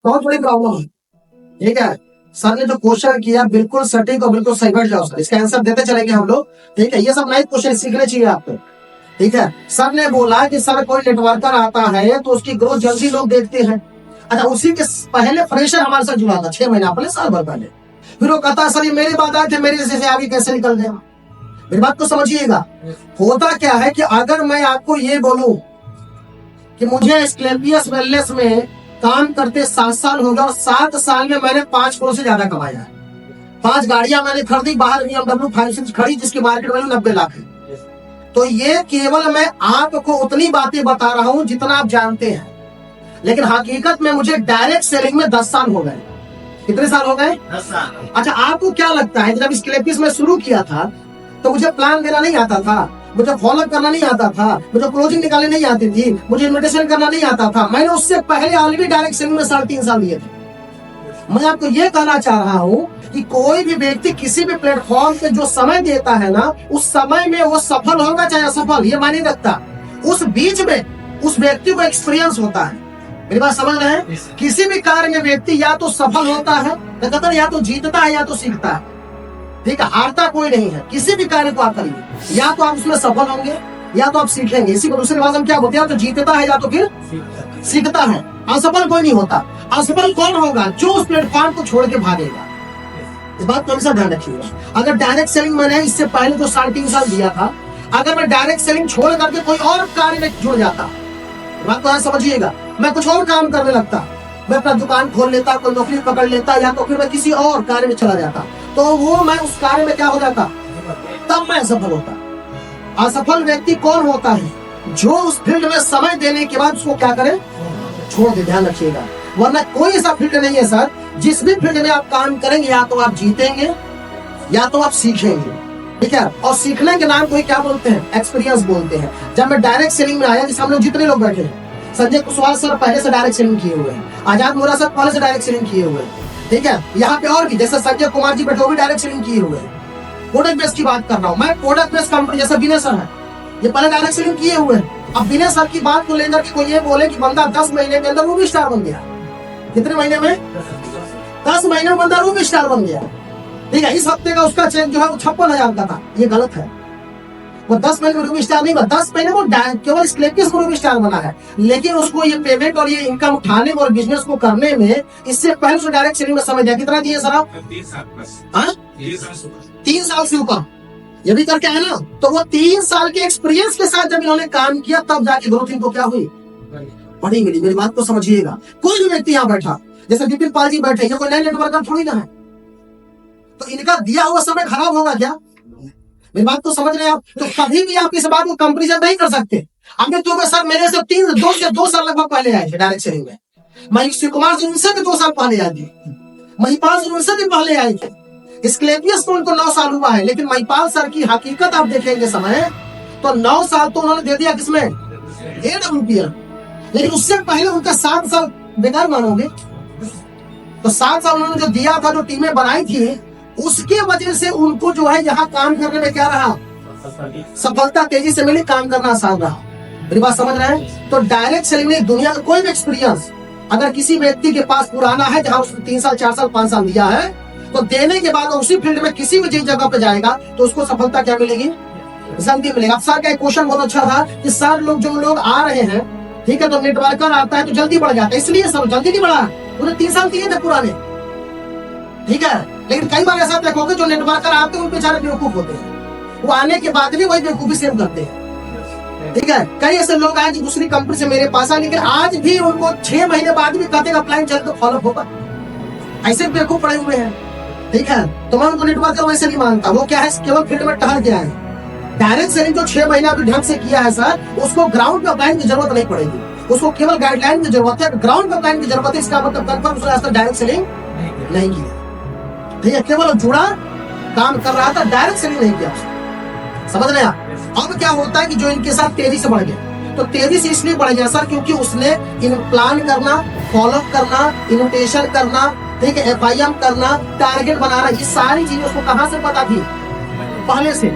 बहुत बड़ी प्रॉब्लम है। ठीक है, सर ने जो क्वेश्चन किया बिल्कुल सटीक और बिल्कुल सही। बैठ जाओ सर, इसका आंसर देते चलेंगे हम लोग। ठीक है, ये सब नए क्वेश्चन सीखने चाहिए आपको। ठीक है, सर ने बोला कि सर कोई नेटवर्कर आता है तो उसकी ग्रोथ जल्दी लोग देखते हैं। अच्छा, उसी के पहले फ्रेशर हमारे साथ जुड़ा था 6 महीना पहले, साल भर पहले। फिर वो कहता सर ये मेरे बाद आए थे, मेरे जैसे आगे कैसे निकल गया। मेरी बात को समझिएगा। होता क्या है कि अगर मैं आपको ये बोलूं कि मुझे स्क्लेपियस वेलनेस में काम करते 7 साल हो गया और 7 साल में मैंने 5 करोड़ से ज्यादा कमाया है। 5 गाड़ियां मैंने खरीदी, बाहर BMW 5 खड़ी जिसकी मार्केट वैल्यू 90 लाख है। तो ये केवल मैं आपको उतनी बातें बता रहा हूं जितना आप जानते हैं, लेकिन हकीकत में मुझे डायरेक्ट सेलिंग में 10 साल हो गए। कितने साल हो गए? 10 साल। अच्छा, आपको क्या लगता है जब स्क्लेपियस में शुरू किया था तो मुझे प्लान देना नहीं आता था, मुझे फॉलो करना नहीं आता था, मुझे क्लोजिंग निकालने नहीं आती थी, मुझे इन्विटेशन करना नहीं आता था। मैंने उससे पहले ऑलरेडी डायरेक्ट सेलिंग में 3.5 साल दिए थे। मैं आपको ये कहना चाह रहा हूँ कि कोई भी व्यक्ति किसी भी प्लेटफॉर्म पे जो समय देता है ना, उस समय में वो सफल होगा चाहे असफल, ये मायने रखता। उस बीच में उस व्यक्ति को एक्सपीरियंस होता है। मेरी बात समझ रहे हैं? किसी भी कार्य में व्यक्ति या तो सफल होता है, लगातार या तो जीतता है या तो सीखता है। ठीक है, हारता कोई नहीं है। किसी भी कार्य को आप करिए, या तो आप उसमें सफल होंगे या तो आप सीखेंगे। इसी को दूसरी भाषा में क्या बोलते हैं, तो जीतता है या तो फिर सीखता है। असफल कोई नहीं होता। असफल कौन होगा? जो उस प्लेटफॉर्म को छोड़ के भागेगा। इस बात को हमेशा ध्यान रखिएगा। अगर डायरेक्ट सेलिंग मैंने इससे पहले जो 3.5 साल दिया था, अगर मैं डायरेक्ट सेलिंग छोड़ करके कोई और कार्य में जुड़ जाता, बात को समझिएगा, मैं कुछ और काम करने लगता, मैं अपना दुकान खोल लेता, कोई नौकरी पकड़ लेता, या तो फिर मैं किसी और कार्य में चला जाता, तो वो मैं उस कार्य में क्या हो जाता, तब मैं असफल होता। असफल व्यक्ति कौन होता है? जो उस फील्ड में समय देने के बाद उसको क्या करे, छोड़ दे। ध्यान रखिएगा, वरना कोई ऐसा फील्ड नहीं है सर जिस भी फील्ड में आप काम करेंगे या तो आप जीतेंगे या तो आप सीखेंगे। ठीक है, और सीखने के नाम को क्या बोलते हैं? एक्सपीरियंस बोलते हैं। जब मैं डायरेक्ट सेलिंग में आया, जिसमें हम लोग जितने लोग बैठे हैं, संजय कुशवाहा सर पहले से डायरेक्ट सेलिंग किए हुए हैं, आजाद मोरा सर पहले से डायरेक्ट सेलिंग किए हुए हैं। ठीक है, यहाँ पे और भी जैसे संजय कुमार जी बैठे, वो भी डायरेक्ट सेलिंग किए हुए हैं। प्रोडक्ट बेस की बात कर रहा हूँ मैं, प्रोडक्ट बेस कंपनी जैसे विनय सर है, ये पहले डायरेक्ट सेलिंग किए हुए हैं। अब विनय सर की बात को लेकर के कोई ये बोले कि बंदा 10 महीने के अंदर रूबी स्टार बन गया। कितने महीने में? 10 महीने में बंदा रूबी स्टार बन गया। ठीक है, इस हफ्ते का उसका चेक जो है वो 56,000 का था। ये गलत है। वो 10 महीने में रूबी स्टार नहीं बना, 10 महीने में केवल स्क्लेपियस को रूबी स्टार बना है। लेकिन उसको ये पेमेंट और ये इनकम उठाने में और बिजनेस को करने में इससे पहले उसने डायरेक्ट सेलिंग में समय दिया। कितना दिए सर आप? 3 साल से ऊपर ये भी करके आए ना। तो वो 3 साल के एक्सपीरियंस के साथ जब इन्होंने काम किया, तब जाके ग्रोथ इनको क्या हुई, बड़ी मिली। मेरी बात को समझिएगा। कोई भी व्यक्ति यहाँ बैठा, जैसे विपिन पाल जी बैठे, ये कोई नए नेटवर्कर थोड़ी ना है, तो इनका दिया हुआ समय खराब होगा क्या? मेरी बात को समझ रहे हैं आप? तो कभी भी आप इस बात को कंपेरिजन नहीं कर सकते। अमित दुबे सर मेरे से 2 साल लगभग पहले आए थे डायरेक्ट सेलिंग में। महेश कुमार जी उनसे भी 2 साल पहले आए थे। महिपाल सर उनसे भी पहले आए थे। स्क्लेपियस को उनको 9 साल हुआ है, लेकिन महिपाल सर की हकीकत आप देखेंगे समय, तो 9 साल तो उन्होंने दे दिया किसमें, AWPL। लेकिन उससे पहले उनका 7 साल बेकार मानोगे, तो 7 साल उन्होंने जो दिया था, जो टीमें बनाई थी, उसके वजह से उनको जो है यहाँ काम करने में क्या रहा, सफलता तेजी से मिली, काम करना आसान रहा। मेरी बात समझ रहे हैं? तो डायरेक्ट सेलिंग में दुनिया का कोई भी एक्सपीरियंस अगर किसी व्यक्ति के पास पुराना है, जहाँ उसने 3 साल 4 साल 5 साल दिया है, तो देने के बाद उसी फील्ड में किसी भी जगह पे जाएगा तो उसको सफलता क्या मिलेगी, जल्दी मिलेगा। अब सर का एक क्वेश्चन बहुत अच्छा था कि सर जो लोग आ रहे हैं, ठीक है, तो नेटवर्कर आता है तो जल्दी बढ़ जाता है, इसलिए सर जल्दी नहीं बढ़ा, उन्हें 3 साल दिए थे पुराने। ठीक है, लेकिन कई बार ऐसा देखोगे जो नेटवर्कर आते हैं वो बेचारे बेवकूफ होते हैं, वो आने के बाद भी वही बेवकूफी सेम करते हैं। ठीक है, कई ऐसे लोग आए जो दूसरी कंपनी से मेरे पास आए, लेकिन आज भी उनको 6 महीने बाद भी कहते हैं अप्लाई चल तो फॉलो होगा। ऐसे बेवकूफ पड़े हुए हैं। ठीक है, तो मैं उनको नेटवर्कर वैसे नहीं मानता। वो क्या है, केवल फील्ड में टहल गया है। डायरेक्ट सेलिंग जो 6 महीना अभी ढंग से किया है सर, उसको ग्राउंड पे अप्लाई की जरूरत नहीं पड़ेगी, उसको केवल गाइडलाइन की जरूरत है, ग्राउंड पे अप्लाई की जरूरत है। इसका मतलब कंफर्म उसने आज तक डायरेक्ट सेलिंग नहीं किया। ठीक है, केवल जुड़ा काम कर रहा था, डायरेक्ट सेलिंग नहीं किया। समझ रहे हैं? अब क्या होता है कि जो इनके साथ तेजी से बढ़ गया, तो तेजी से इसलिए बढ़ गया सर क्योंकि उसने इन प्लान करना, फॉलो करना, इन्विटेशन करना, ठीक है, FIM करना, टारगेट बनाना, ये सारी चीजें उसको कहां से पता थी, पहले से।